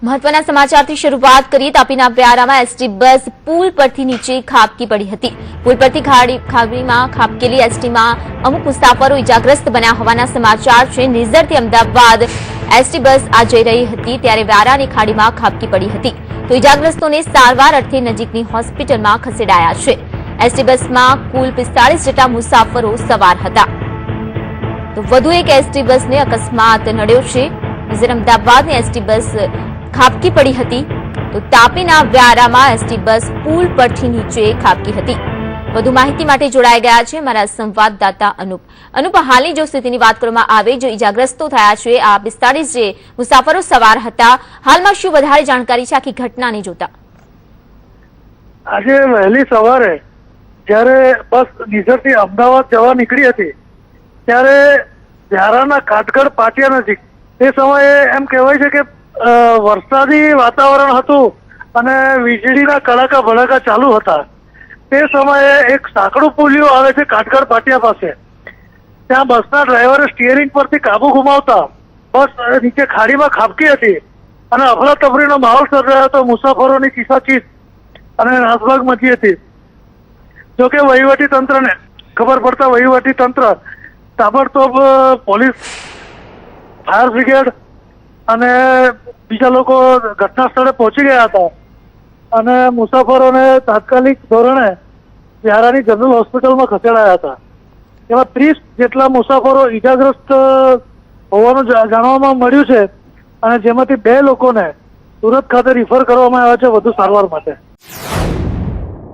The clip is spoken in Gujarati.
મહત્વના સમાચારથી શરૂઆત કરીએ. તાપીના વ્યારામાં એસટી બસ પુલ પરથી નીચે ખાબકી પડી હતી. પુલ પરથી ખાબીમાં ખાબકેલી એસટીમાં અમુક મુસાફરો ઇજાગ્રસ્ત બન્યા હોવાના સમાચાર છે. નિઝરથી અમદાવાદ એસટી બસ આ જઈ રહી હતી ત્યારે વ્યારાની ખાડીમાં ખાબકી પડી હતી. તો ઇજાગ્રસ્તોને સારવાર અર્થે નજીકની હોસ્પિટલમાં ખસેડાયા છે. એસટી બસમાં કુલ 45 જેટલા મુસાફરો સવાર હતા. તો વધુ એક એસટી બસને અકસ્માત નડ્યો છે. નિઝર અમદાવાદની એસટી બસ ખાબકી પડી હતી. તો તાપીના વ્યારામાં એસટી બસ પુલ પરથી નીચે ખાબકી હતી. વધુ માહિતી માટે જોડાઈ ગયા છે મારા સંવાદદાતા અનુપ. હાલની જો સ્થિતિની વાત કરવામાં આવે, જો ઇજાગ્રસ્તો થયા છે આ 45 જે મુસાફરો સવાર હતા, હાલમાં શું વધારે જાણકારી છે આખી ઘટનાને જોતા? આજે વહેલી સવારે જ્યારે બસ નિઝરથી અમદાવાદ જવા નીકળી હતી ત્યારે વ્યારાના કાટગઢ પાટિયા નજીક તે સમયે એમ કહેવાય છે કે વરસાદી વાતાવરણ હતું અને વીજળીના કડાકા ભડાકા ચાલુ હતા. તે સમયે એક સાંકડું પુલિયું આવે છે કાટગઢ પાટિયા પાસે. ત્યાં બસના ડ્રાઈવરે સ્ટીયરિંગ પરથી કાબુ ગુમાવતા બસ નીચે ખાડીમાં ખાબકી હતી અને અફરાતફરીનો માહોલ સર્જાયો હતો. મુસાફરોની ચીસાચીસ અને નાસભાગ મચી હતી. જોકે વહીવટી તંત્રને ખબર પડતા વહીવટી તંત્ર તાબડતોબ પોલીસ, ફાયર બ્રિગેડ અને બીજા લોકો ઘટના સ્થળે પહોંચી ગયા હતા અને મુસાફરોને તાત્કાલિક ધોરણે વ્યારાની જનરલ હોસ્પિટલમાં ખસેડાયા હતા. એમાં 30 જેટલા મુસાફરો ઈજાગ્રસ્ત હોવાનું જાણવામાં મળ્યું છે અને જેમાંથી 2 લોકોને સુરત ખાતે રિફર કરવામાં આવ્યા છે વધુ સારવાર માટે.